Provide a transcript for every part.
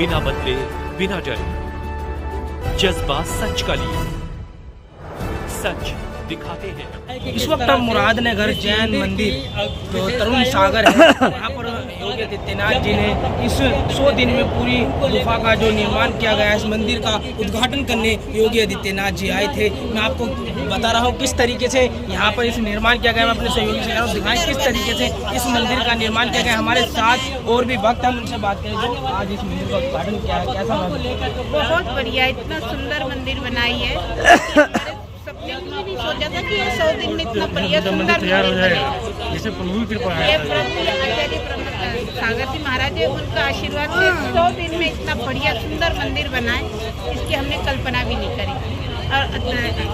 बिना बदले बिना डरे, जज्बा सच का लिए, सच दिखाते हैं। इस वक्त हम मुरादनगर जैन मंदिर जो तरुण सागर है वहाँ पर योगी आदित्यनाथ जी ने इस 100 दिन में पूरी गुफा का जो निर्माण किया गया है, इस मंदिर का उद्घाटन करने योगी आदित्यनाथ जी आए थे। मैं आपको बता रहा हूँ किस तरीके से यहाँ पर इस निर्माण किया गया। मैं अपने सहयोगी से दिखाएं किस तरीके से इस मंदिर का निर्माण किया गया। हमारे साथ और भी वक्त हम उनसे बात करें जो आज इस मंदिर का उद्घाटन किया है। कैसा? बहुत बढ़िया, इतना सुंदर मंदिर बनाई है। सपने में नहीं सोचा था कि 100 दिन में इतना बढ़िया सुंदर तैयार हो जाएगा। जैसे प्रभु की कृपा ये आचार्य सागर जी महाराज है, उनका आशीर्वाद से 100 दिन में इतना बढ़िया सुंदर मंदिर बनाए, इसकी हमने कल्पना भी नहीं करी। और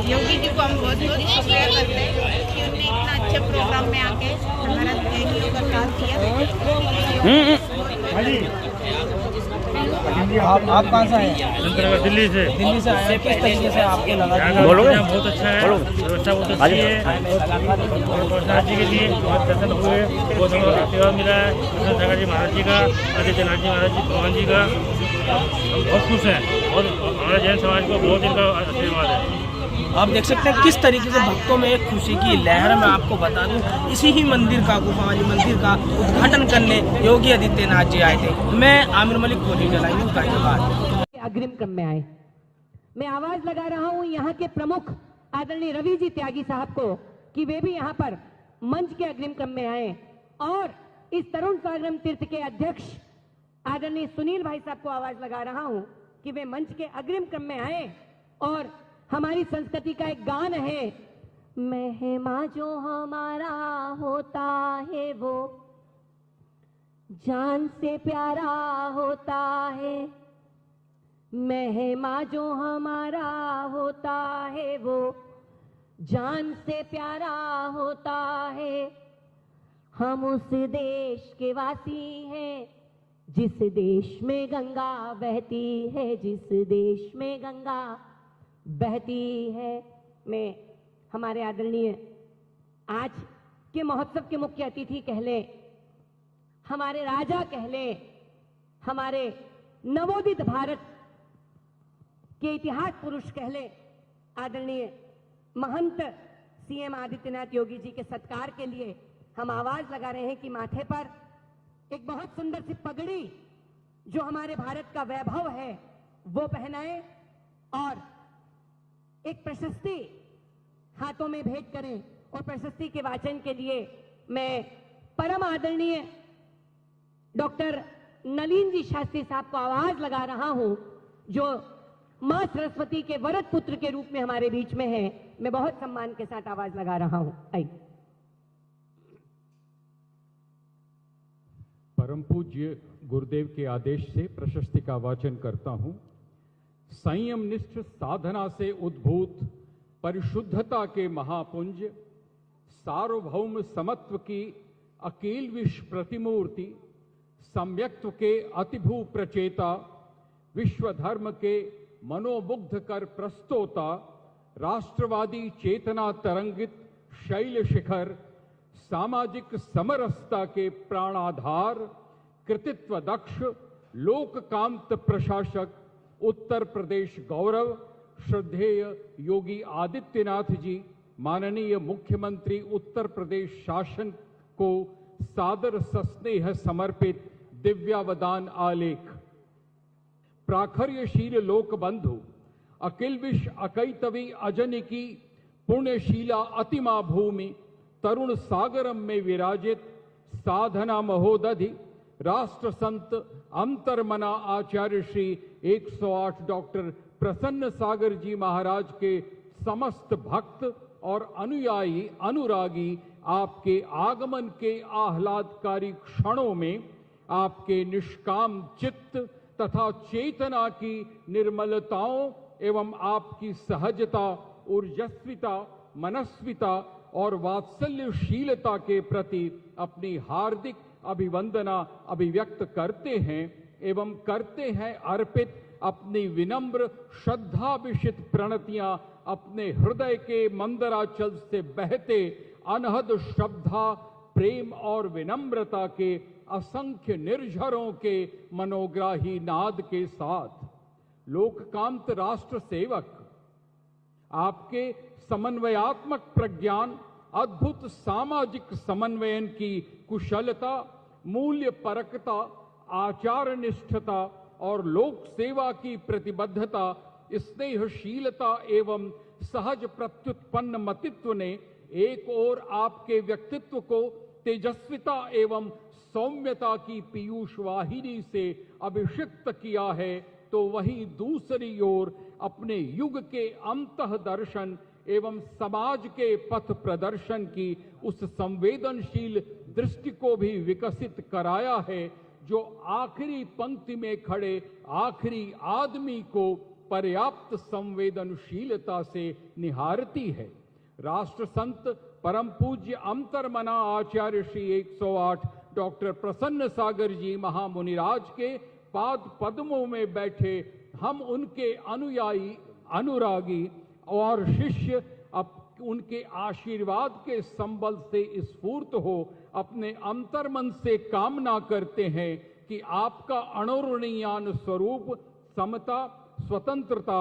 योगी जी को हम बहुत बहुत शुक्रिया करते हैं कि उन्होंने इतना अच्छे प्रोग्राम में आके हमारा जैनियों का साथ किया। आप कहाँ से आए? दिल्ली से आए हैं। किस तरीके से आपको लगा? बहुत अच्छा है, व्यवस्था बहुत अच्छी है। प्रसाद जी के लिए बहुत दर्शन हुए, बहुत हमें आशीर्वाद मिला है सागर जी महाराज जी का, आदित्यनाथ जी महाराज जी, भगवान जी का। हम बहुत खुश हैं और हमारे जैन समाज को बहुत इनका आशीर्वाद है। आप देख सकते हैं किस तरीके से भक्तों में एक खुशी की लहर। मैं आपको बता दूं इसी ही मंदिर का, गुफा वाली मंदिर का उद्घाटन करने योगी आदित्यनाथ जी आए थे। मैं आमिर मलिक कोली जलायूं गाजियाबाद। अग्रिम क्रम में आए। मैं आवाज लगा रहा हूं यहाँ के प्रमुख आदरणीय रवि जी त्यागी साहब को कि वे भी यहाँ पर मंच के अग्रिम क्रम में आए और इस तरुण सागरम तीर्थ के अध्यक्ष आदरणीय सुनील भाई साहब को आवाज लगा रहा हूं कि वे मंच के अग्रिम क्रम में आए। और हमारी संस्कृति का एक गान है, महिमा जो हमारा होता है वो जान से प्यारा होता है, महिमा जो हमारा होता है वो जान से प्यारा होता है। हम उस देश के वासी हैं जिस देश में गंगा बहती है, जिस देश में गंगा बहती है। मैं हमारे आदरणीय आज के महोत्सव के मुख्य अतिथि कह लें, हमारे राजा कह लें, हमारे नवोदित भारत के इतिहास पुरुष कह लें, आदरणीय महंत सीएम आदित्यनाथ योगी जी के सत्कार के लिए हम आवाज लगा रहे हैं कि माथे पर एक बहुत सुंदर सी पगड़ी जो हमारे भारत का वैभव है वो पहनाएं और एक प्रशस्ति हाथों में भेंट करें। और प्रशस्ति के वाचन के लिए मैं परम आदरणीय डॉक्टर नलिन जी शास्त्री साहब को आवाज लगा रहा हूं जो मां सरस्वती के वरद पुत्र के रूप में हमारे बीच में है। मैं बहुत सम्मान के साथ आवाज लगा रहा हूं। आइए। परम पूज्य गुरुदेव के आदेश से प्रशस्ति का वाचन करता हूं। संयम निष्ठ साधना से उद्भूत परिशुद्धता के महापुंज, सार्वभौम समत्व की अकील विश्व प्रतिमूर्ति, सम्यक्त्व के अतिभू प्रचेता, विश्व धर्म के मनोमुग्ध कर प्रस्तोता, राष्ट्रवादी चेतना तरंगित शैल शिखर, सामाजिक समरसता के प्राणाधार, कृतित्व दक्ष लोककांत प्रशासक, उत्तर प्रदेश गौरव, श्रद्धेय योगी आदित्यनाथ जी माननीय मुख्यमंत्री उत्तर प्रदेश शासन को सादर सस्नेह समर्पित दिव्यावदान आलेख। प्राखर्यशील लोकबंधु अखिल विश्व अकैतवी अजनिकी पुण्यशीला अतिमा भूमि तरुण सागरम में विराजित साधना महोदधि राष्ट्र संत अंतरमना आचार्य श्री 108 डॉक्टर प्रसन्न सागर जी महाराज के समस्त भक्त और अनुयायी अनुरागी आपके आगमन के आह्लादकारी क्षणों में आपके निष्काम चित्त तथा चेतना की निर्मलताओं एवं आपकी सहजता, ऊर्जस्विता, मनस्विता और वात्सल्यशीलता के प्रति अपनी हार्दिक अभिवंदना अभिव्यक्त करते हैं एवं करते हैं अर्पित अपनी विनम्र श्रद्धा विशित प्रणतियां अपने हृदय के मंदराचल से बहते अनहद श्रद्धा, प्रेम और विनम्रता के असंख्य निर्झरों के मनोग्राही नाद के साथ लोककांत राष्ट्र सेवक आपके समन्वयात्मक प्रज्ञान, अद्भुत सामाजिक समन्वयन की कुशलता, मूल्य परकता, आचार निष्ठता और लोक सेवा की प्रतिबद्धता, स्नेहशीलता एवं सहज प्रत्युत्पन्न मतित्व ने एक ओर आपके व्यक्तित्व को तेजस्विता एवं सौम्यता की पीयूष वाहिनी से अभिषिक्त किया है, तो वहीं दूसरी ओर अपने युग के अंतः दर्शन एवं समाज के पथ प्रदर्शन की उस संवेदनशील दृष्टि को भी विकसित कराया है जो आखिरी पंक्ति में खड़े आखिरी आदमी को पर्याप्त संवेदनशीलता से निहारती है। राष्ट्र संत परम पूज्य अंतर्मना आचार्य श्री 108 डॉक्टर प्रसन्न सागर जी महामुनिराज के पाद पद्मों में बैठे हम उनके अनुयायी, अनुरागी और शिष्य उनके आशीर्वाद के संबल से स्फूर्त हो अपने अंतर्मन से कामना करते हैं कि आपका अणुरणीयान स्वरूप समता, स्वतंत्रता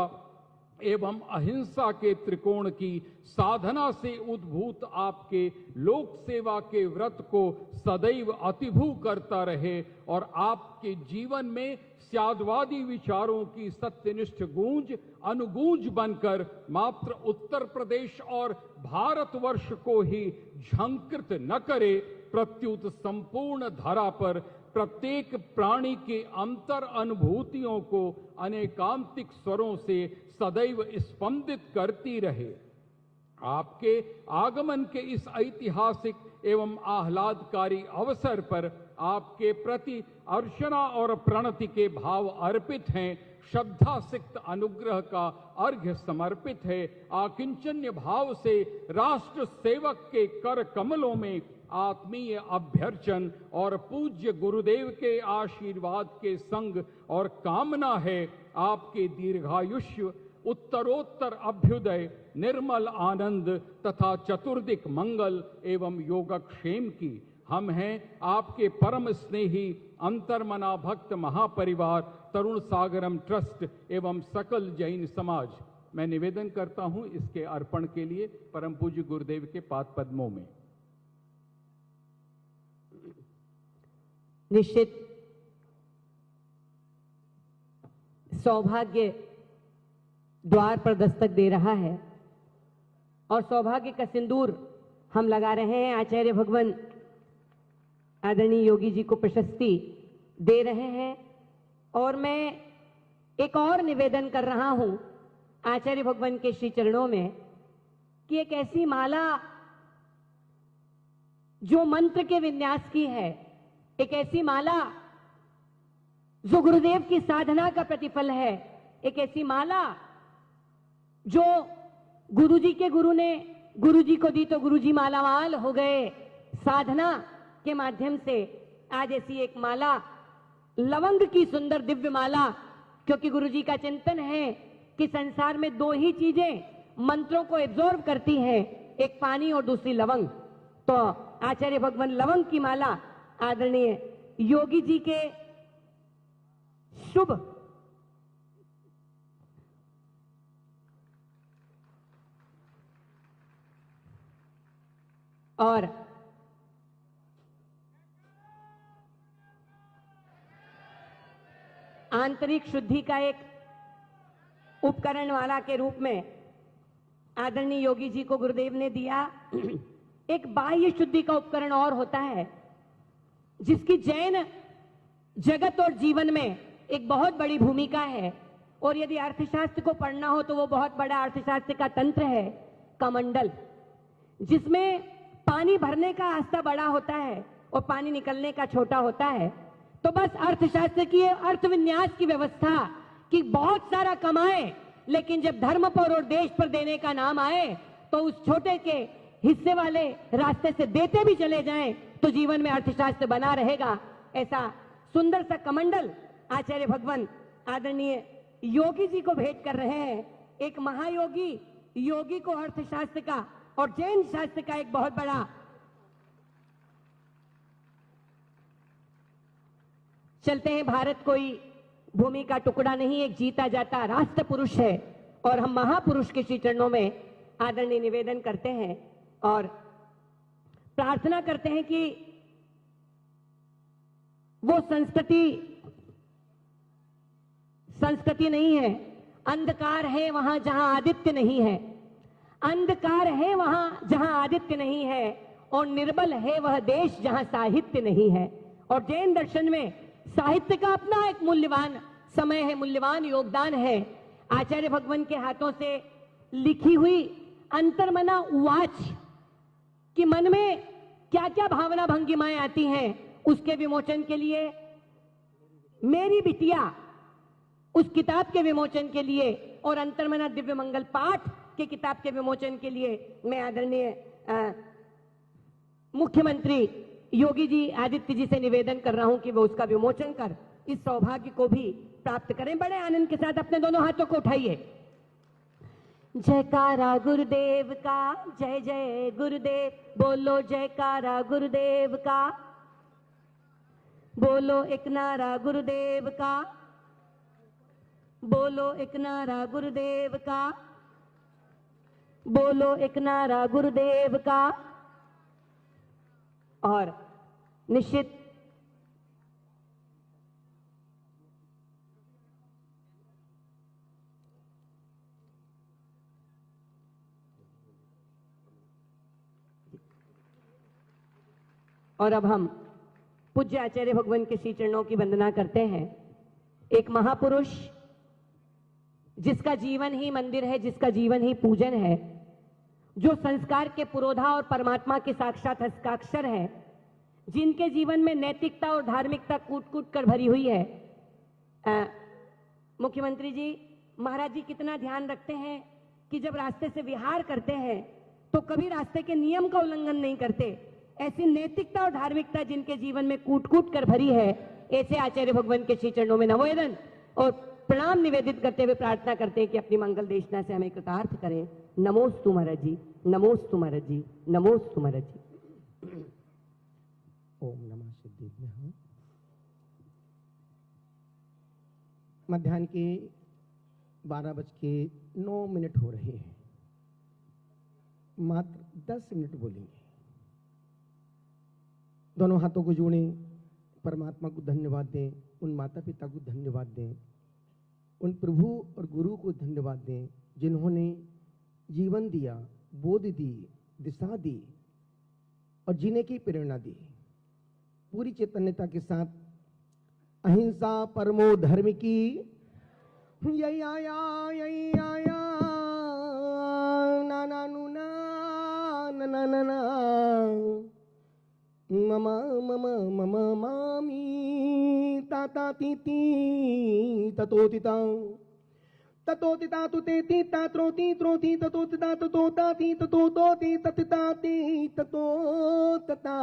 एवं अहिंसा के त्रिकोण की साधना से उद्भूत आपके लोक सेवा के व्रत को सदैव अतिभू करता रहे और आपके जीवन में स्यादवादी विचारों की सत्यनिष्ठ गूंज अनुगूंज बनकर मात्र उत्तर प्रदेश और भारतवर्ष को ही झंकृत न करे, प्रत्युत संपूर्ण धरा पर प्रत्येक प्राणी के अंतर अनुभूतियों को अनेकांतिक स्वरों से सदैव स्पंदित करती रहे। आपके आगमन के इस ऐतिहासिक एवं आह्लादकारी अवसर पर आपके प्रति अर्चना और प्रणति के भाव अर्पित हैं। श्रद्धा सिक्त अनुग्रह का अर्घ्य समर्पित है। आकिंचन्य भाव से राष्ट्र सेवक के कर कमलों में आत्मीय अभ्यर्चन और पूज्य गुरुदेव के आशीर्वाद के संग और कामना है आपके दीर्घायुष्य, उत्तरोत्तर अभ्युदय, निर्मल आनंद तथा चतुर्दिक मंगल एवं योगक्षेम की। हम हैं आपके परम स्नेही अंतर्मना भक्त महापरिवार तरुण सागरम ट्रस्ट एवं सकल जैन समाज। मैं निवेदन करता हूं इसके अर्पण के लिए परम पूज्य गुरुदेव के पाद पद्मों में। निश्चित सौभाग्य द्वार पर दस्तक दे रहा है और सौभाग्य का सिंदूर हम लगा रहे हैं। आचार्य भगवान आदरणीय योगी जी को प्रशस्ति दे रहे हैं और मैं एक और निवेदन कर रहा हूं आचार्य भगवान के श्री चरणों में कि एक ऐसी माला जो मंत्र के विन्यास की है, एक ऐसी माला जो गुरुदेव की साधना का प्रतिफल है, एक ऐसी माला जो गुरुजी के गुरु ने गुरुजी को दी तो गुरुजी मालामाल हो गए। साधना के माध्यम से आज ऐसी एक माला, लवंग की सुंदर दिव्य माला, क्योंकि गुरुजी का चिंतन है कि संसार में दो ही चीजें मंत्रों को एब्जॉर्ब करती हैं, एक पानी और दूसरी लवंग। तो आचार्य भगवान लवंग की माला आदरणीय योगी जी के शुभ और आंतरिक शुद्धि का एक उपकरण वाला के रूप में आदरणीय योगी जी को गुरुदेव ने दिया। एक बाह्य शुद्धि का उपकरण और होता है जिसकी जैन जगत और जीवन में एक बहुत बड़ी भूमिका है। और यदि अर्थशास्त्र को पढ़ना हो तो वो बहुत बड़ा अर्थशास्त्र का तंत्र है, कमंडल, जिसमें पानी भरने का आस्था बड़ा होता है और पानी निकलने का छोटा होता है। तो बस अर्थशास्त्र की अर्थविन्यास की व्यवस्था कि बहुत सारा कमाए, लेकिन जब धर्म पर और देश पर देने का नाम आए तो उस छोटे के हिस्से वाले रास्ते से देते भी चले जाएं तो जीवन में अर्थशास्त्र बना रहेगा। ऐसा सुंदर सा कमंडल आचार्य भगवान आदरणीय योगी जी को भेंट कर रहे हैं। एक महायोगी योगी को अर्थशास्त्र का और जैन शास्त्र का एक बहुत बड़ा चलते हैं, भारत कोई भूमि का टुकड़ा नहीं, एक जीता जाता राष्ट्र पुरुष है और हम महापुरुष के श्री चरणों में आदरणीय निवेदन करते हैं और प्रार्थना करते हैं कि वो संस्कृति नहीं है, अंधकार है वहां जहां आदित्य नहीं है, अंधकार है वहां जहां आदित्य नहीं है और निर्बल है वह देश जहां साहित्य नहीं है। और जैन दर्शन में साहित्य का अपना एक मूल्यवान समय है, मूल्यवान योगदान है। आचार्य भगवान के हाथों से लिखी हुई अंतर्मना उवाच कि मन में क्या क्या भावना भंगिमाएं आती हैं, उसके विमोचन के लिए मेरी बिटिया, उस किताब के विमोचन के लिए और अंतर्मना दिव्य मंगल पाठ के किताब के विमोचन के लिए मैं आदरणीय मुख्यमंत्री योगी जी आदित्य जी से निवेदन कर रहा हूं कि वो उसका विमोचन कर इस सौभाग्य को भी प्राप्त करें। बड़े आनंद के साथ अपने दोनों हाथों को उठाइए। जयकारा गुरुदेव का, जय जय गुरुदेव, बोलो जयकारा गुरुदेव का, बोलो एक नारा गुरुदेव का, बोलो एक नारा गुरुदेव का, बोलो एक नारा गुरुदेव का। और निश्चित और अब हम पूज्य आचार्य भगवान के श्री चरणों की वंदना करते हैं। एक महापुरुष जिसका जीवन ही मंदिर है, जिसका जीवन ही पूजन है, जो संस्कार के पुरोधा और परमात्मा के साक्षात हस्ताक्षर है, जिनके जीवन में नैतिकता और धार्मिकता कूट कूट कर भरी हुई है। मुख्यमंत्री जी, महाराज जी कितना ध्यान रखते हैं कि जब रास्ते से विहार करते हैं तो कभी रास्ते के नियम का उल्लंघन नहीं करते। ऐसी नैतिकता और धार्मिकता जिनके जीवन में कूट कूट कर भरी है, ऐसे आचार्य भगवान के श्री चरणों में नमोदन और प्रणाम निवेदित करते हुए प्रार्थना करते हैं कि अपनी मंगल देशना से हमें कृतार्थ करें। नमोस्तु महाराज जी, नमोस्तु महाराज जी, नमोस्तु महाराज जी। ओम नमः सिद्धिभ्यः। मध्याह्न के 12:09 हो रहे हैं। मात्र 10 मिनट बोलेंगे। दोनों हाथों को जोड़ें, परमात्मा को धन्यवाद दें, उन माता पिता को धन्यवाद दें, उन प्रभु और गुरु को धन्यवाद दें जिन्होंने जीवन दिया, बोध दी, दिशा दी और जीने की प्रेरणा दी। पूरी चैतन्यता के साथ अहिंसा परमो धर्म की, यही आया ना ना नु ना ना ना ना मम मम मम मामी ताता तीती ततोतिता ततोतिता तुतेति तात्रोति त्रोति ततोतिता ततोताति ततोतोति ततिताति ततोतता।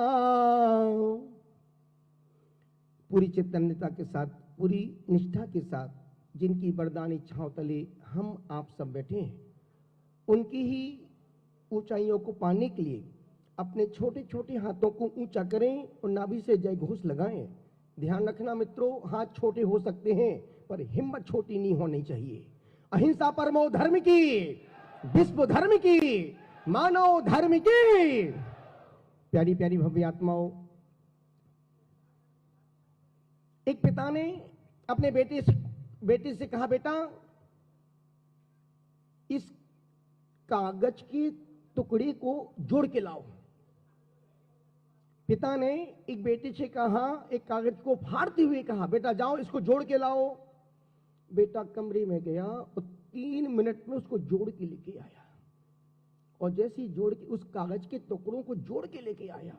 पूरी चैतन्यता के साथ, पूरी निष्ठा के साथ जिनकी वरदान इच्छाओं तले हम आप सब बैठे हैं, उनकी ही ऊंचाइयों को पाने के लिए अपने छोटे छोटे हाथों को ऊंचा करें और नाभि से जय घोष लगाएं। ध्यान रखना मित्रों, हाथ छोटे हो सकते हैं पर हिम्मत छोटी नहीं होनी चाहिए। अहिंसा परमो धर्म की, विश्व धर्म की, मानव धर्म की। प्यारी प्यारी भव्य आत्माओं, एक पिता ने अपने बेटे से कहा, बेटा इस कागज के टुकड़े को जोड़ के लाओ। पिता ने एक बेटे से कहा, एक कागज को फाड़ते हुए कहा, बेटा जाओ इसको जोड़ के लाओ। बेटा कमरे में गया और 3 मिनट में उसको जोड़ के लेके आया और जैसे ही जोड़ के उस कागज के टुकड़ों को जोड़ के लेके आया,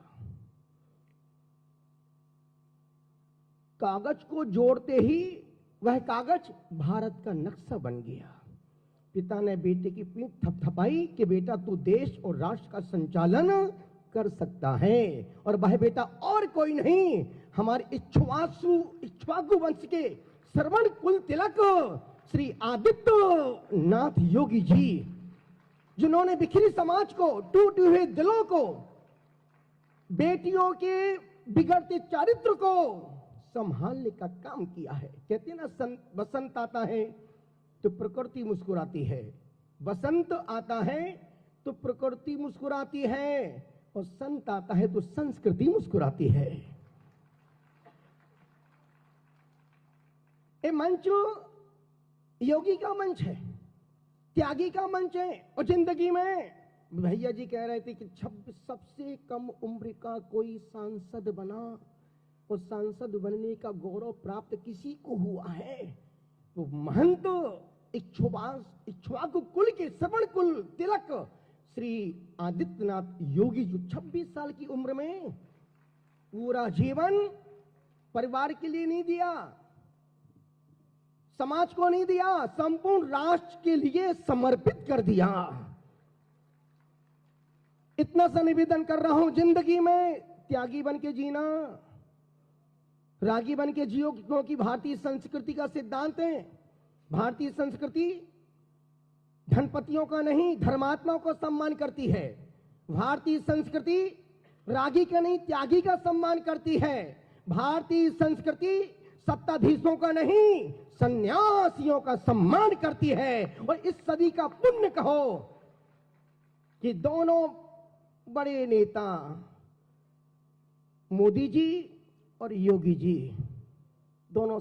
कागज को जोड़ते ही वह कागज भारत का नक्शा बन गया। पिता ने बेटे की पीठ थपथपाई कि बेटा तू देश और राष्ट्र का संचालन कर सकता है। और वह बेटा और कोई नहीं, हमारे इक्ष्वाकु वंश के श्रवण कुल तिलक श्री आदित्य नाथ योगी जी, जिन्होंने बिखरी समाज को, टूटे हुए दिलों को, बेटियों के बिगड़ते चारित्र को संभालने का काम किया है। कहते हैं ना, बसंत आता है तो प्रकृति मुस्कुराती है, बसंत आता है तो प्रकृति मुस्कुराती है, और संत आता है तो संस्कृति मुस्कुराती है। ये मंच योगी का मंच है, त्यागी का मंच है। और जिंदगी में भैया जी कह रहे थे कि 26 सबसे कम उम्र का कोई सांसद बना, और सांसद बनने का गौरव प्राप्त किसी को हुआ है तो महंत इक्ष्वाकु कुल के श्रवण कुल तिलक श्री आदित्यनाथ योगी जो 26 साल की उम्र में पूरा जीवन परिवार के लिए नहीं दिया, समाज को नहीं दिया, संपूर्ण राष्ट्र के लिए समर्पित कर दिया। इतना सा निवेदन कर रहा हूं, जिंदगी में त्यागी बन के जीना, रागी बन के जियो, क्योंकि भारतीय संस्कृति का सिद्धांत है, भारतीय संस्कृति धनपतियों का नहीं धर्मात्माओं को सम्मान करती है। भारतीय संस्कृति रागी का नहीं त्यागी का सम्मान करती है। भारतीय संस्कृति सत्ताधीशों का नहीं सन्यासियों का सम्मान करती है। और इस सदी का पुण्य कहो कि दोनों बड़े नेता मोदी जी और योगी जी दोनों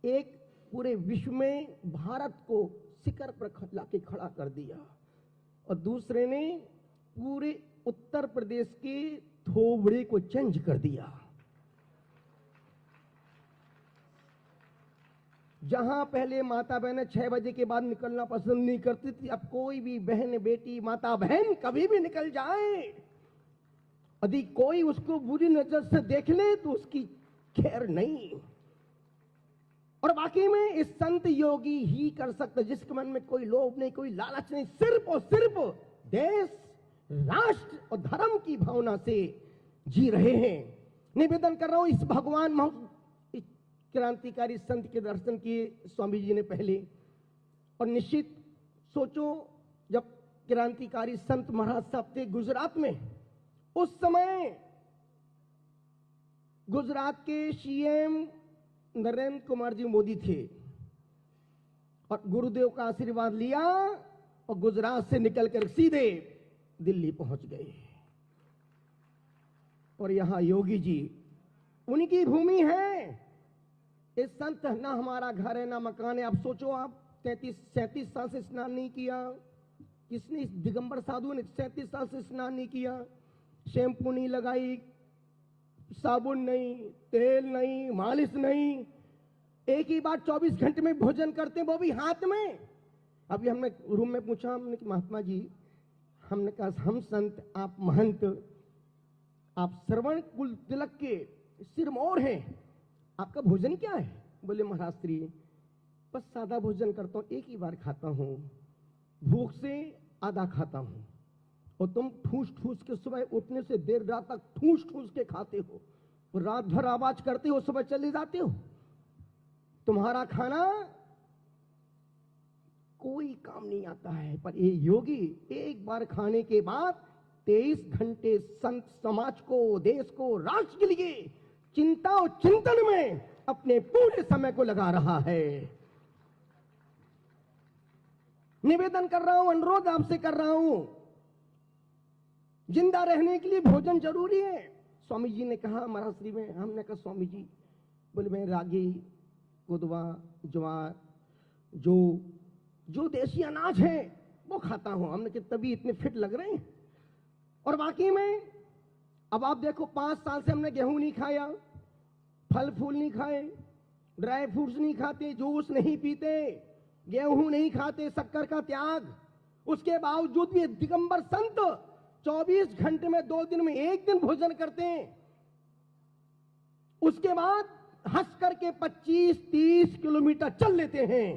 एक पूरे विश्व में भारत को शिखर पर लाके खड़ा कर दिया, और दूसरे ने पूरे उत्तर प्रदेश के थोबड़े को चेंज कर दिया। जहां पहले माता बहनें 6 बजे के बाद निकलना पसंद नहीं करती थी, अब कोई भी बहन बेटी माता बहन कभी भी निकल जाए, यदि कोई उसको बुरी नजर से देख ले तो उसकी खैर नहीं। और बाकी में इस संत योगी ही कर सकते, जिसके मन में कोई लोभ नहीं, कोई लालच नहीं, सिर्फ और सिर्फ देश राष्ट्र और धर्म की भावना से जी रहे हैं। निवेदन कर रहा हूं, इस भगवान क्रांतिकारी संत के दर्शन किए स्वामी जी ने पहले, और निश्चित सोचो जब क्रांतिकारी संत महाराज साहब थे गुजरात में, उस समय गुजरात के सीएम नरेंद्र कुमार जी मोदी थे, और गुरुदेव का आशीर्वाद लिया और गुजरात से निकलकर सीधे दिल्ली पहुंच गए। और यहां योगी जी उनकी भूमि है। इस संत ना हमारा घर है ना मकान है। अब सोचो आप 37 साल से स्नान नहीं किया, किसने दिगंबर साधु ने 37 साल से स्नान नहीं किया, शैम्पू नहीं लगाई, साबुन नहीं, तेल नहीं, मालिश नहीं, एक ही बार 24 घंटे में भोजन करते, वो भी हाथ में। अभी हमने रूम में पूछा, हमने कि महात्मा जी, हमने कहा हम संत आप महंत, आप श्रवण कुल तिलक के सिरमौर हैं, आपका भोजन क्या है? बोले महाराज श्री बस सादा भोजन करता हूं, एक ही बार खाता हूं, भूख से आधा खाता हूं, और तुम ठूस ठूस के सुबह उठने से देर रात तक ठूस ठूस के खाते हो, रात भर आवाज करते हो, सुबह चले जाते हो। तुम्हारा खाना कोई काम नहीं आता है। पर ये योगी एक बार खाने के बाद 23 घंटे संत समाज को, देश को, राष्ट्र के लिए चिंता और चिंतन में अपने पूरे समय को लगा रहा है। निवेदन कर रहा हूं, अनुरोध आपसे कर रहा हूं, जिंदा रहने के लिए भोजन जरूरी है। स्वामी जी ने कहा महाराज श्री में, हमने कहा स्वामी जी, बोले मैं रागी, गुदवा, ज्वार, जो देसी अनाज है वो खाता हूं। हमने कहा तभी इतने फिट लग रहे हैं। और बाकी में अब आप देखो 5 साल से हमने गेहूं नहीं खाया, फल फूल नहीं खाए, ड्राई फ्रूट्स नहीं खाते, जूस नहीं पीते, गेहूं नहीं खाते, शक्कर का त्याग। उसके बावजूद भी दिगंबर संत 24 घंटे में 2 दिन में 1 दिन भोजन करते हैं। उसके बाद हंस करके 25-30 किलोमीटर चल लेते हैं।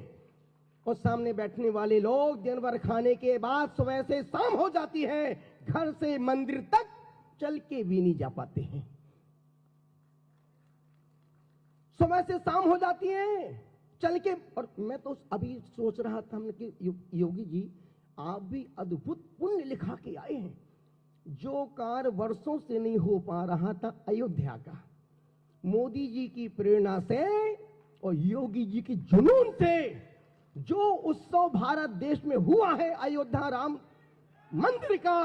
और सामने बैठने वाले लोग दिन भर खाने के बाद सुबह से शाम हो जाती है, घर से मंदिर तक चल के भी नहीं जा पाते हैं। सुबह से शाम हो जाती है चल के। और मैं तो अभी सोच रहा था हमने कि योगी जी आप भी अद्भुत पुण्य लिखा के आए हैं। जो कार्य वर्षों से नहीं हो पा रहा था अयोध्या का, मोदी जी की प्रेरणा से और योगी जी की जुनून से जो उत्सव भारत देश में हुआ है अयोध्या राम मंदिर का,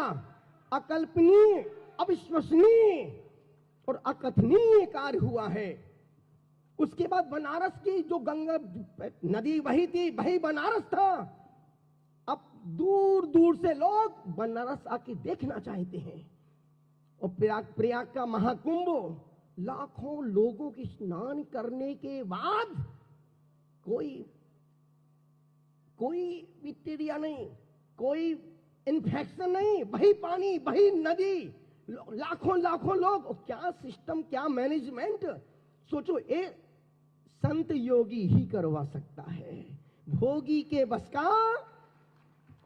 अकल्पनीय, अविश्वसनीय और अकथनीय कार्य हुआ है। उसके बाद बनारस की जो गंगा नदी वही थी, वही बनारस था। अब दूर दूर से लोग बनारस आके देखना चाहते हैं। और प्रयाग का महाकुंभ, लाखों लोगों की स्नान करने के बाद कोई बैक्टीरिया नहीं, कोई इन्फेक्शन नहीं, वही पानी, वही नदी, लाखों लाखों लोग। और क्या सिस्टम, क्या मैनेजमेंट। सोचो, एक संत योगी ही करवा सकता है, भोगी के बस का।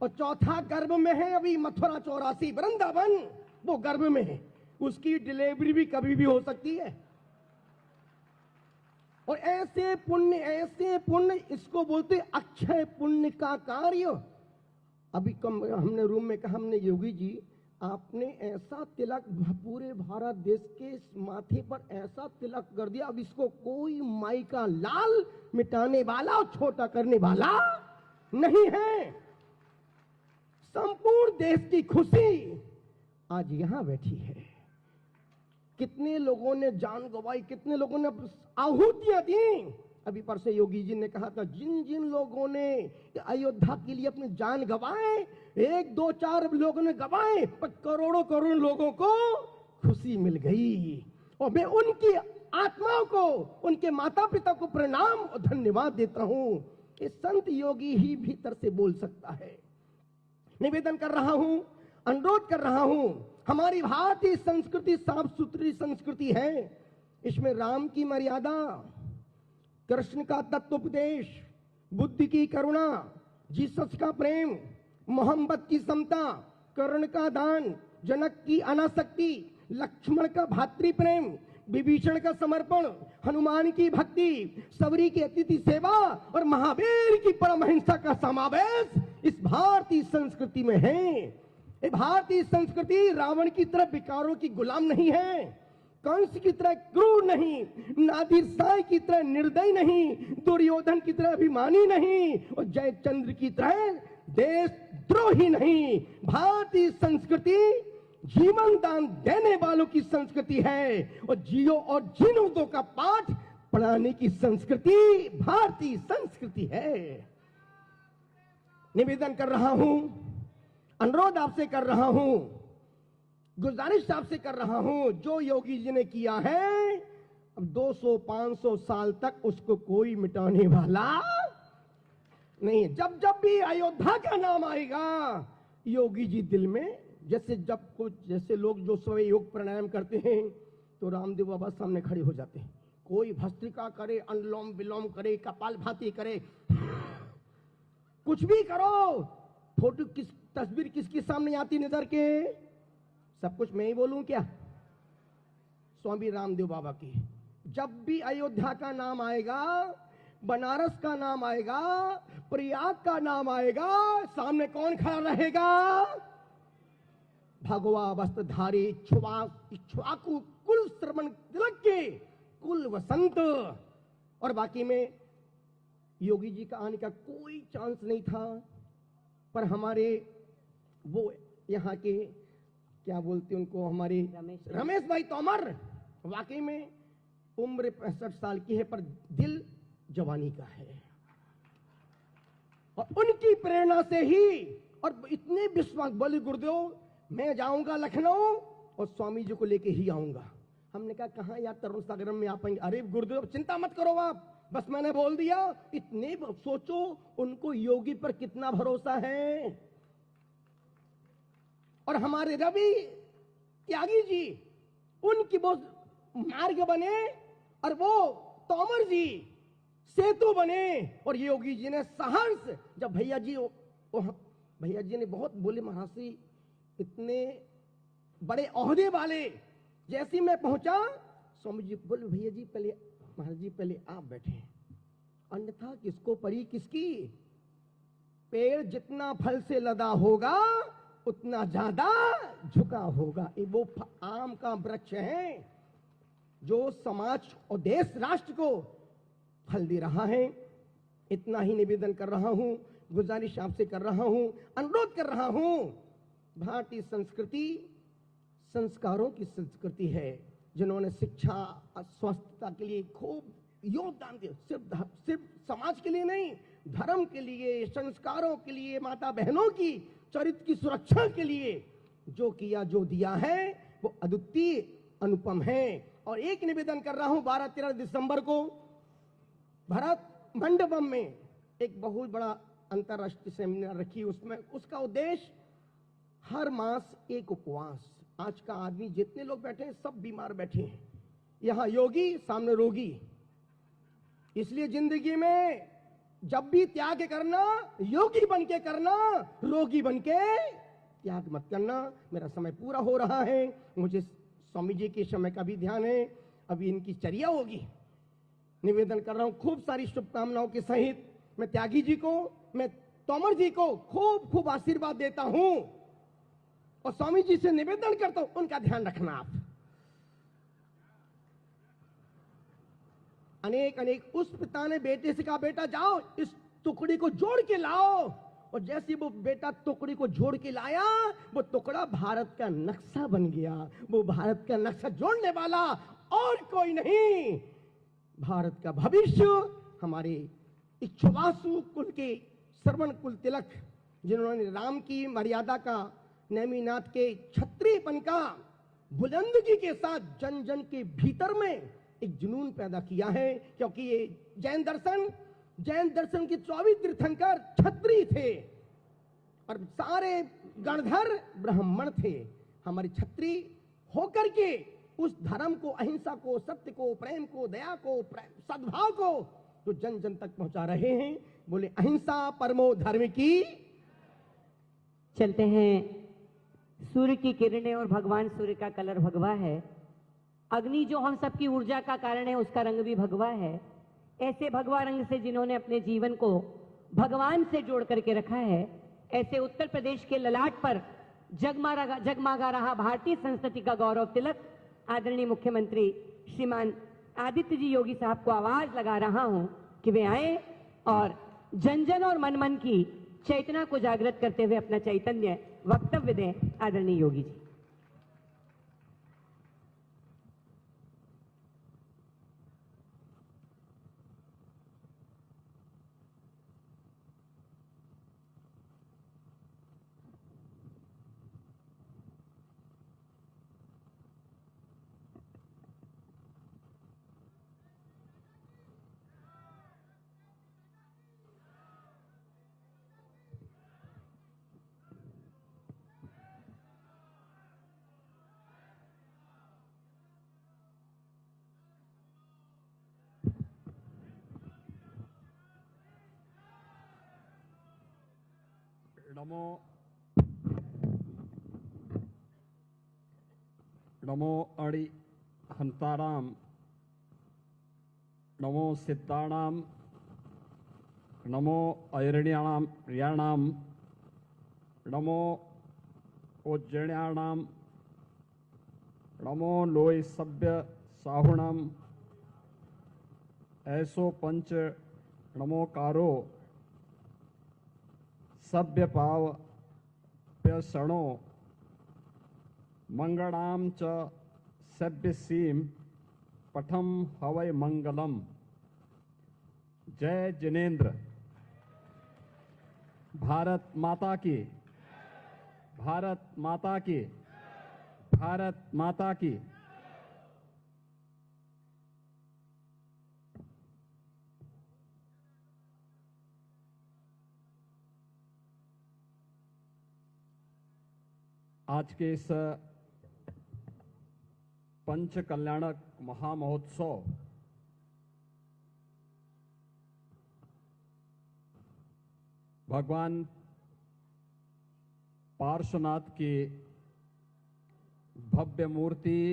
और चौथा गर्भ में है अभी मथुरा 84 वृंदावन, वो गर्भ में है, उसकी डिलीवरी भी कभी भी हो सकती है। और ऐसे पुण्य, इसको बोलते अक्षय पुण्य का कार्य। अभी हमने रूम में कहा, हमने योगी जी आपने ऐसा तिलक पूरे भारत देश के माथे पर ऐसा तिलक कर दिया, अब इसको कोई माई का लाल मिटाने वाला और छोटा करने वाला नहीं है। संपूर्ण देश की खुशी आज यहां बैठी है। कितने लोगों ने जान गंवाई, कितने लोगों ने आहुतियां दी। अभी पर से योगी जी ने कहा था, जिन जिन लोगों ने अयोध्या के लिए अपनी जान गंवाए, 1 2 4 लोगों ने गंवाए, पर करोड़ों करोड़ लोगों को खुशी मिल गई। और मैं उनकी आत्माओं को, उनके माता पिता को प्रणाम और धन्यवाद देता हूं। ये संत योगी ही भीतर से बोल सकता है। निवेदन कर रहा हूं, अनुरोध कर रहा हूं, हमारी भारतीय संस्कृति साफ सुथरी संस्कृति है। इसमें राम की मर्यादा, कृष्ण का तत्वोपदेश, बुद्ध की करुणा, जीसस का प्रेम, मोहम्मद की समता, कर्ण का दान, जनक की अनासक्ति, लक्ष्मण का भातृ प्रेम, विभीषण का समर्पण, हनुमान की भक्ति, सबरी की अतिथि सेवा और महावीर की परमहिंसा का समावेश इस भारतीय संस्कृति में है। ये भारतीय संस्कृति रावण की तरह विकारों की गुलाम नहीं है, कंस की तरह क्रूर नहीं, नादिर शाह की तरह निर्दयी नहीं, दुर्योधन की तरह अभिमानी नहीं और जयचंद्र की तरह देशद्रोही नहीं। भारतीय संस्कृति जीवन दान देने वालों की संस्कृति है और जियो और जीनो दो का पाठ पढ़ाने की संस्कृति भारतीय संस्कृति है। निवेदन कर रहा हूं, अनुरोध आपसे कर रहा हूं, गुजारिश आपसे कर रहा हूं, जो योगी जी ने किया है अब 200-500 साल तक उसको कोई मिटाने वाला नहीं। जब जब भी अयोध्या का नाम आएगा, योगी जी दिल में जैसे लोग जो स्वयं योग प्राणायाम करते हैं तो रामदेव बाबा सामने खड़े हो जाते हैं। कोई भस्त्रिका करे, अनुलोम विलोम करे, कपालभाति करे, कुछ भी करो। फोटो तस्वीर किसकी सामने आती नजर के? सब कुछ मैं ही बोलूं क्या? स्वामी रामदेव बाबा की। जब भी अयोध्या का नाम आएगा, बनारस का नाम आएगा, प्रयाग का नाम आएगा, सामने कौन खड़ा रहेगा? भगवा वस्त्रधारी इक्ष्वाकु कुल श्रवण तिलक के कुल वसंत। और बाकी में योगी जी का आने का कोई चांस नहीं था, पर हमारे वो यहाँ के क्या बोलते उनको, हमारे रमेश भाई तोमर, वाकई में उम्र 65 साल की है पर दिल जवानी का है। और उनकी प्रेरणा से ही और इतने विश्वास, बोले गुरुदेव मैं जाऊंगा लखनऊ और स्वामी जी को लेके ही आऊंगा। हमने कहा कहां या तरुण सागर में आ पाएंगे? अरे गुरुदेव चिंता मत करो आप, बस मैंने बोल दिया। इतने सोचो उनको योगी पर कितना भरोसा है। और हमारे रवि त्यागी जी, उनकी वो मार्ग बने और वो तोमर जी सेतु बने। और योगी जी ने सहर्ष, जब भैया जी ने बहुत बोले महाराज जी इतने बड़े ओहदे वाले, जैसे मैं पहुंचा स्वामी जी बोले भैया जी पहले, महाराज जी पहले आप बैठे, अन्यथा किसको परी किसकी। पेड़ जितना फल से लदा होगा उतना ज्यादा झुका होगा। ये वो आम का वृक्ष है, जो समाज और देश राष्ट्र को फल दे रहा है। इतना ही निवेदन कर रहा हूं, गुजारिश आपसे कर रहा हूं, अनुरोध कर रहा हूं। भारतीय संस्कृति संस्कारों की संस्कृति है, जिन्होंने शिक्षा और स्वास्थ्यता के लिए खूब योगदान दिया, सिर्फ समाज के लिए नहीं, धर्म के लिए, संस्कारों के लिए, माता बहनों की चरित्र की सुरक्षा के लिए जो किया, जो दिया है, वो अद्वितीय, अनुपम है। और एक निवेदन कर रहा हूं, 12-13 दिसंबर को भारत मंडपम में एक बहुत बड़ा अंतर्राष्ट्रीय सेमिनार रखी। उसमें उसका उद्देश्य हर मास एक उपवास। आज का आदमी जितने लोग बैठे हैं सब बीमार बैठे हैं, यहां योगी सामने रोगी। इसलिए जिंदगी में जब भी त्याग करना, योगी बन के करना, रोगी बन के त्याग मत करना। मेरा समय पूरा हो रहा है, मुझे स्वामी जी के समय का भी ध्यान है, अभी इनकी चर्या होगी। निवेदन कर रहा हूं खूब सारी शुभकामनाओं के सहित। मैं त्यागी जी को, मैं तोमर जी को खूब खूब आशीर्वाद देता हूं और स्वामी जी से निवेदन करता हूं, उनका ध्यान रखना आप। अनेक अनेक उस पिता ने बेटे से कहा, बेटा जाओ इस टुकड़ी को जोड़ के लाओ, और जैसे वो बेटा टुकड़ी को जोड़ के लाया, वो टुकड़ा भारत का नक्शा बन गया। वो भारत का नक्शा जोड़ने वाला और कोई नहीं, भारत का भविष्य हमारे इक्ष्वाकु कुल के श्रवण कुल तिलक, जिन्होंने राम की मर्यादा का, नेमिनाथ के क्षत्रियपन का बुलंदगी के साथ जन जन के भीतर में एक जुनून पैदा किया है। क्योंकि ये जैन दर्शन के 24 तीर्थंकर क्षत्रिय थे और सारे गणधर ब्राह्मण थे। हमारे क्षत्रिय होकर के उस धर्म को, अहिंसा को, सत्य को, प्रेम को, दया को, सद्भाव को जो जन जन तक पहुंचा रहे हैं। बोले अहिंसा परमो धर्म की। चलते हैं। सूर्य की किरणें और भगवान सूर्य का कलर भगवा है। अग्नि जो हम सबकी ऊर्जा का कारण है, उसका रंग भी भगवा है। ऐसे भगवा रंग से जिन्होंने अपने जीवन को भगवान से जोड़ करके रखा है, ऐसे उत्तर प्रदेश के ललाट पर जगमगा रहा भारतीय संस्कृति का गौरव तिलक आदरणीय मुख्यमंत्री श्रीमान आदित्य जी योगी साहब को आवाज लगा रहा हूं कि वे आए और जन जन और मन मन की चेतना को जागृत करते हुए अपना चैतन्य वक्तव्य दें। आदरणीय योगी जी। नमो अणि हंताराम, नमो सिद्धाणाम, नमो ऐरण्याणाम रियाणाम, नमो उज्जण्याणाम, नमो लोय सभ्य साहुणाम, ऐसो पंच नमो कारो सभ्य पाव प्यसणो मंगलाम च सभ्य सीम पठम हवय मंगलम। जय जिनेन्द्र। भारत माता की, भारत माता की, भारत माता की। आज के इस पंच कल्याणक महामहोत्सव भगवान पार्श्वनाथ की भव्य मूर्ति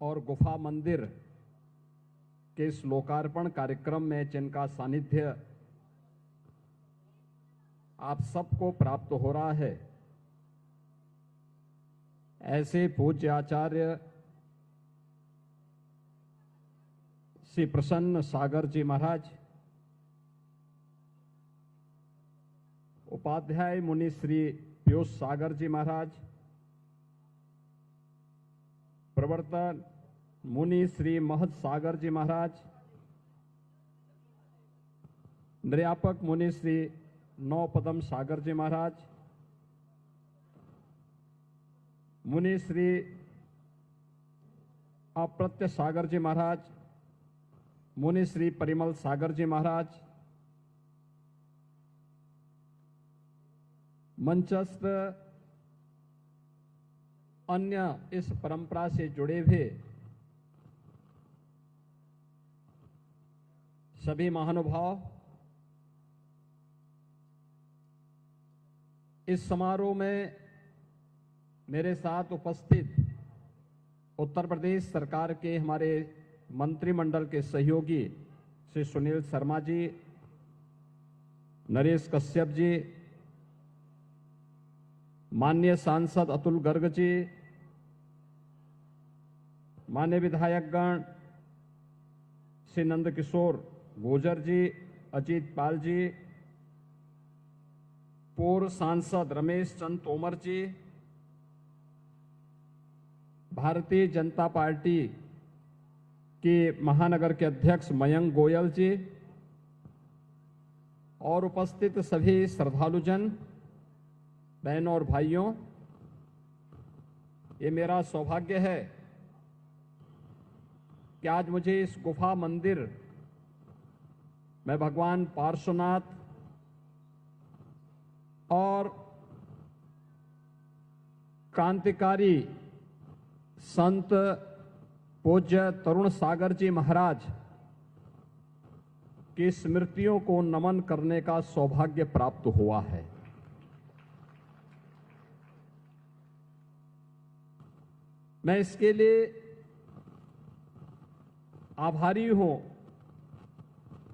और गुफा मंदिर के इस लोकार्पण कार्यक्रम में जिनका सानिध्य आप सबको प्राप्त हो रहा है, ऐसे पूज्य आचार्य श्री प्रसन्न सागर जी महाराज, उपाध्याय मुनि श्री पीयूष सागर जी महाराज, प्रवर्तन मुनि श्री महत सागर जी महाराज, निर्यापक मुनि श्री नौपदम सागर जी महाराज, मुनि श्री अप्रत्य सागर जी महाराज, मुनि श्री परिमल सागर जी महाराज, मंचस्थ अन्य इस परंपरा से जुड़े हुए सभी महानुभाव, इस समारोह में मेरे साथ उपस्थित उत्तर प्रदेश सरकार के हमारे मंत्रिमंडल के सहयोगी श्री सुनील शर्मा जी, नरेश कश्यप जी, माननीय सांसद अतुल गर्ग जी, माननीय विधायकगण श्री नंदकिशोर गुर्जर जी, अजीत पाल जी, पूर्व सांसद रमेश चंद तोमर जी, भारतीय जनता पार्टी के महानगर के अध्यक्ष मयंक गोयल जी और उपस्थित सभी श्रद्धालुजन, बहनों और भाइयों, ये मेरा सौभाग्य है कि आज मुझे इस गुफा मंदिर में भगवान पार्श्वनाथ और क्रांतिकारी संत पूज्य तरुण सागर जी महाराज की स्मृतियों को नमन करने का सौभाग्य प्राप्त हुआ है। मैं इसके लिए आभारी हूं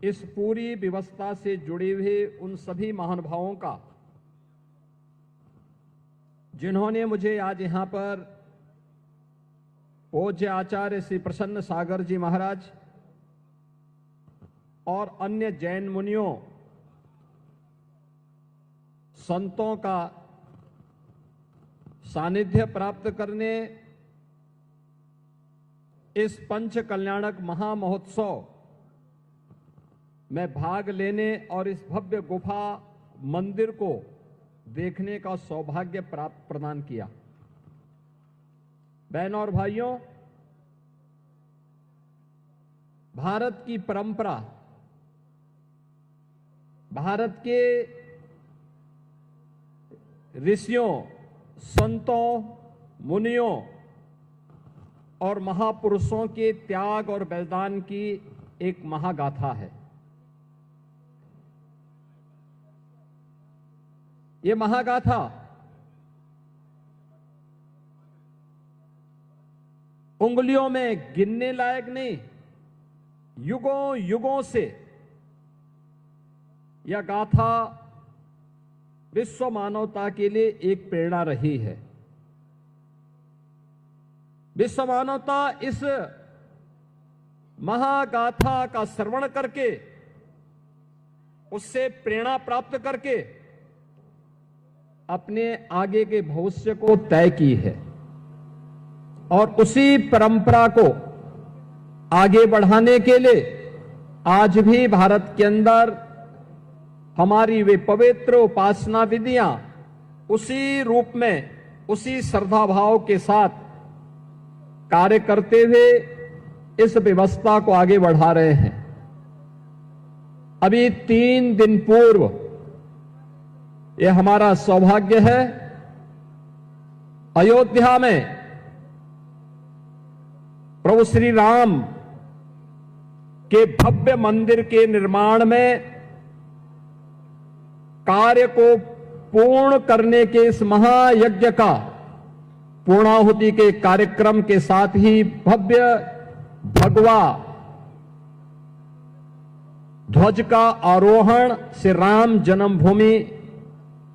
इस पूरी व्यवस्था से जुड़े हुए उन सभी महानुभावों का जिन्होंने मुझे आज यहां पर पूज्य आचार्य श्री प्रसन्न सागर जी महाराज और अन्य जैन मुनियों संतों का सानिध्य प्राप्त करने, इस पंच कल्याणक महामहोत्सव में भाग लेने और इस भव्य गुफा मंदिर को देखने का सौभाग्य प्राप्त प्रदान किया। बहनों और भाइयों, भारत की परंपरा, भारत के ऋषियों, संतों, मुनियों और महापुरुषों के त्याग और बलिदान की एक महागाथा है। ये महागाथा उंगलियों में गिनने लायक नहीं, युगों युगों से यह गाथा विश्व मानवता के लिए एक प्रेरणा रही है। विश्व मानवता इस महागाथा का श्रवण करके, उससे प्रेरणा प्राप्त करके अपने आगे के भविष्य को तय की है और उसी परंपरा को आगे बढ़ाने के लिए आज भी भारत के अंदर हमारी वे पवित्र उपासना विधियां उसी रूप में, उसी श्रद्धा भाव के साथ कार्य करते हुए इस व्यवस्था को आगे बढ़ा रहे हैं। अभी 3 दिन पूर्व यह हमारा सौभाग्य है, अयोध्या में प्रभु श्री राम के भव्य मंदिर के निर्माण में कार्य को पूर्ण करने के इस महायज्ञ का पूर्णाहुति के कार्यक्रम के साथ ही भव्य भगवा ध्वज का आरोहण श्री राम जन्मभूमि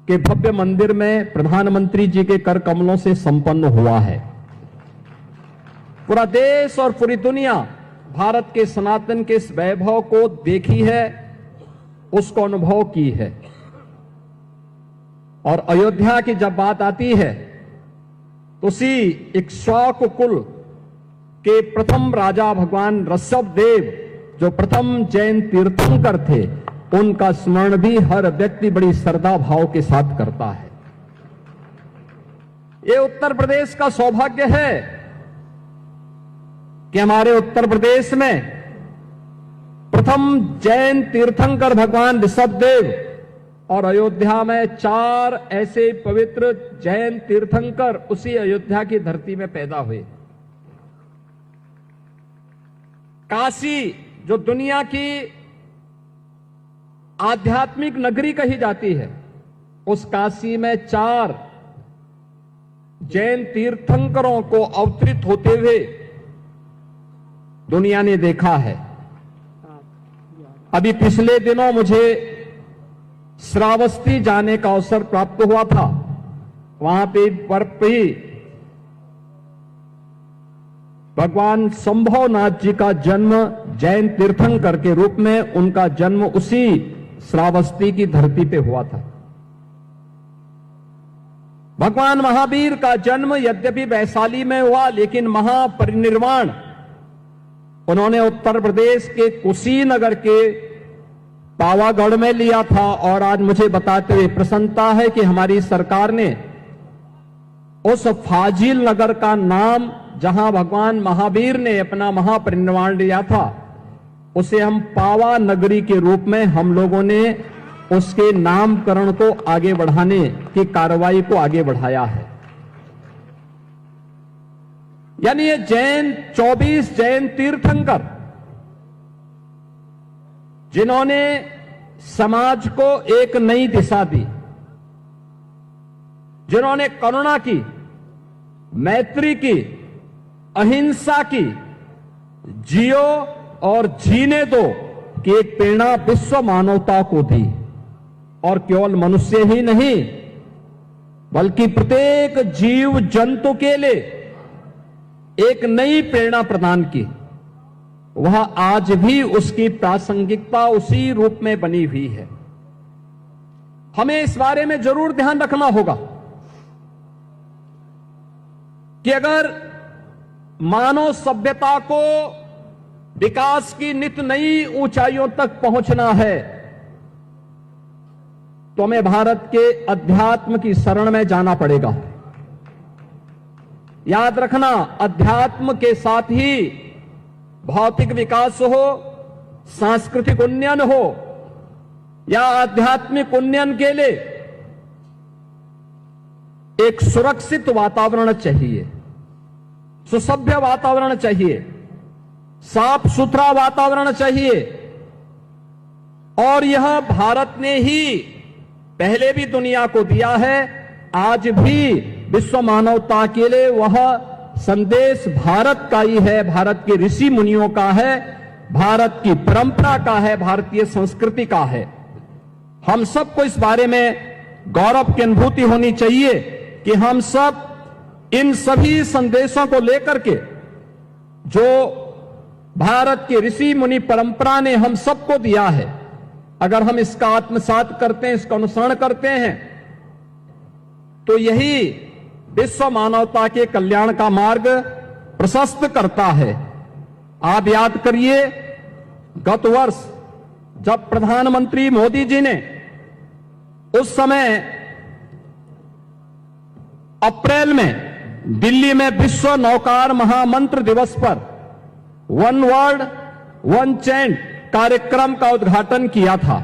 के भव्य मंदिर में प्रधानमंत्री जी के कर कमलों से संपन्न हुआ है। पूरा देश और पूरी दुनिया भारत के सनातन के इस वैभव को देखी है, उसको अनुभव की है। और अयोध्या की जब बात आती है तो उसी इक्ष्वाकु कुल के प्रथम राजा भगवान ऋषभ देव, जो प्रथम जैन तीर्थंकर थे, उनका स्मरण भी हर व्यक्ति बड़ी श्रद्धा भाव के साथ करता है। ये उत्तर प्रदेश का सौभाग्य है कि हमारे उत्तर प्रदेश में प्रथम जैन तीर्थंकर भगवान ऋषभ देव और अयोध्या में 4 ऐसे पवित्र जैन तीर्थंकर उसी अयोध्या की धरती में पैदा हुए। काशी, जो दुनिया की आध्यात्मिक नगरी कही जाती है, उस काशी में 4 जैन तीर्थंकरों को अवतरित होते हुए दुनिया ने देखा है। अभी पिछले दिनों मुझे श्रावस्ती जाने का अवसर प्राप्त हुआ था। वहां पे बर्फ ही भगवान संभवनाथ जी का जन्म जैन तीर्थंकर के रूप में, उनका जन्म उसी श्रावस्ती की धरती पे हुआ था। भगवान महावीर का जन्म यद्यपि वैशाली में हुआ, लेकिन महापरिनिर्वाण उन्होंने उत्तर प्रदेश के कुशीनगर के पावागढ़ में लिया था। और आज मुझे बताते हुए प्रसन्नता है कि हमारी सरकार ने उस फाजिल नगर का नाम, जहां भगवान महावीर ने अपना महापरिनिर्वाण लिया था, उसे हम पावा नगरी के रूप में हम लोगों ने उसके नामकरण को आगे बढ़ाने की कार्रवाई को आगे बढ़ाया है। यानी ये 24 जैन तीर्थंकर जिन्होंने समाज को एक नई दिशा दी, जिन्होंने करुणा की, मैत्री की, अहिंसा की, जियो और जीने दो की एक प्रेरणा विश्व मानवता को दी। और केवल मनुष्य ही नहीं, बल्कि प्रत्येक जीव जंतु के लिए एक नई प्रेरणा प्रदान की। वह आज भी उसकी प्रासंगिकता उसी रूप में बनी हुई है। हमें इस बारे में जरूर ध्यान रखना होगा कि अगर मानव सभ्यता को विकास की नित नई ऊंचाइयों तक पहुंचना है तो हमें भारत के अध्यात्म की शरण में जाना पड़ेगा। याद रखना, अध्यात्म के साथ ही भौतिक विकास हो, सांस्कृतिक उन्नयन हो, या आध्यात्मिक उन्नयन के लिए एक सुरक्षित वातावरण चाहिए, सुसभ्य वातावरण चाहिए, साफ सुथरा वातावरण चाहिए। और यह भारत ने ही पहले भी दुनिया को दिया है, आज भी विश्व मानवता के लिए वह संदेश भारत का ही है, भारत के ऋषि मुनियों का है, भारत की परंपरा का है, भारतीय संस्कृति का है। हम सबको इस बारे में गौरव की अनुभूति होनी चाहिए कि हम सब इन सभी संदेशों को लेकर के, जो भारत के ऋषि मुनि परंपरा ने हम सबको दिया है, अगर हम इसका आत्मसात करते हैं, इसका अनुसरण करते हैं, तो यही विश्व मानवता के कल्याण का मार्ग प्रशस्त करता है। आप याद करिए, गत वर्ष जब प्रधानमंत्री मोदी जी ने उस समय अप्रैल में दिल्ली में विश्व नौकार महामंत्र दिवस पर वन वर्ल्ड वन चैंट कार्यक्रम का उद्घाटन किया था,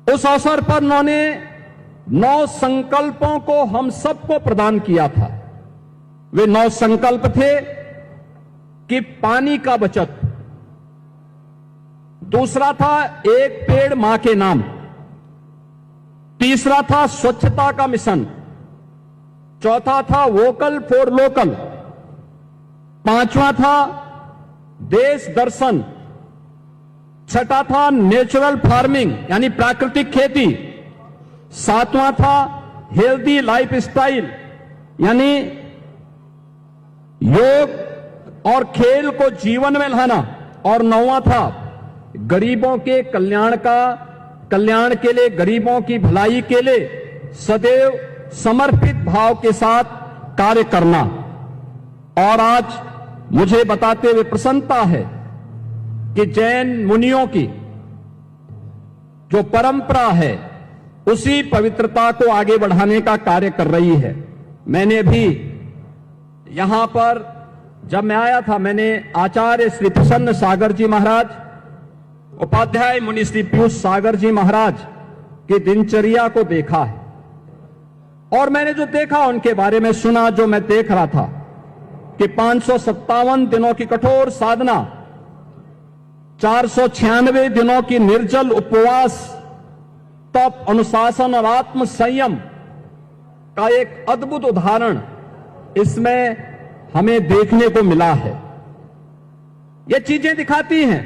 उस अवसर पर उन्होंने 9 संकल्पों को हम सबको प्रदान किया था। वे 9 संकल्प थे कि पानी का बचत, दूसरा था एक पेड़ मां के नाम, तीसरा था स्वच्छता का मिशन, चौथा था वोकल फॉर लोकल, पांचवा था देश दर्शन, छठा था नेचुरल फार्मिंग यानी प्राकृतिक खेती, सातवां था हेल्दी लाइफ स्टाइल यानी योग और खेल को जीवन में लाना, और 9वां था गरीबों के कल्याण के लिए, गरीबों की भलाई के लिए सदैव समर्पित भाव के साथ कार्य करना। और आज मुझे बताते हुए प्रसन्नता है कि जैन मुनियों की जो परंपरा है उसी पवित्रता को आगे बढ़ाने का कार्य कर रही है। मैंने भी यहां पर जब मैं आया था, मैंने आचार्य श्री प्रसन्न सागर जी महाराज, उपाध्याय मुनि श्री पीयूष सागर जी महाराज की दिनचर्या को देखा है, और मैंने जो देखा उनके बारे में सुना। जो मैं देख रहा था कि 557 दिनों की कठोर साधना, 496 दिनों की निर्जल उपवास, तप, अनुशासन और आत्म संयम का एक अद्भुत उदाहरण इसमें हमें देखने को मिला है। ये चीजें दिखाती हैं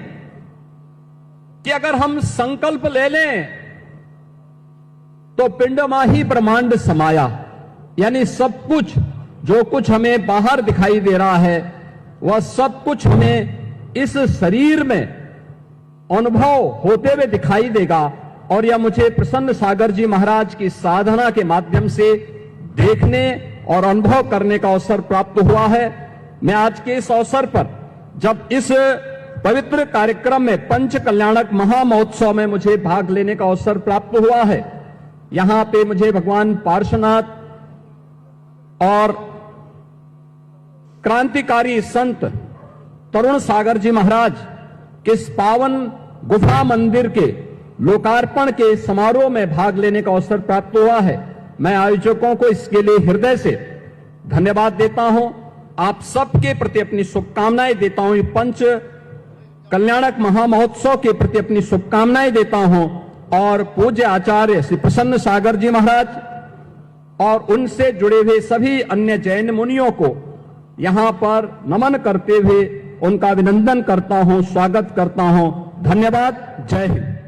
कि अगर हम संकल्प ले लें तो पिंडमाही ब्रह्मांड समाया, यानी सब कुछ जो कुछ हमें बाहर दिखाई दे रहा है वह सब कुछ हमें इस शरीर में अनुभव होते हुए दिखाई देगा। और यह मुझे प्रसन्न सागर जी महाराज की साधना के माध्यम से देखने और अनुभव करने का अवसर प्राप्त हुआ है। मैं आज के इस अवसर पर जब इस पवित्र कार्यक्रम में पंच कल्याणक महामहोत्सव में मुझे भाग लेने का अवसर प्राप्त हुआ है, यहां पे मुझे भगवान पार्श्वनाथ और क्रांतिकारी संत तरुण सागर जी महाराज के इस पावन गुफा मंदिर के लोकार्पण के समारोह में भाग लेने का अवसर प्राप्त हुआ है। मैं आयोजकों को इसके लिए हृदय से धन्यवाद देता हूं। आप सबके प्रति अपनी शुभकामनाएं देता हूं। पंच कल्याणक महामहोत्सव के प्रति अपनी शुभकामनाएं देता हूं, और पूज्य आचार्य श्री प्रसन्न सागर जी महाराज और उनसे जुड़े हुए सभी अन्य जैन मुनियों को यहां पर नमन करते हुए उनका अभिनंदन करता हूं, स्वागत करता हूं। धन्यवाद। जय हिंद।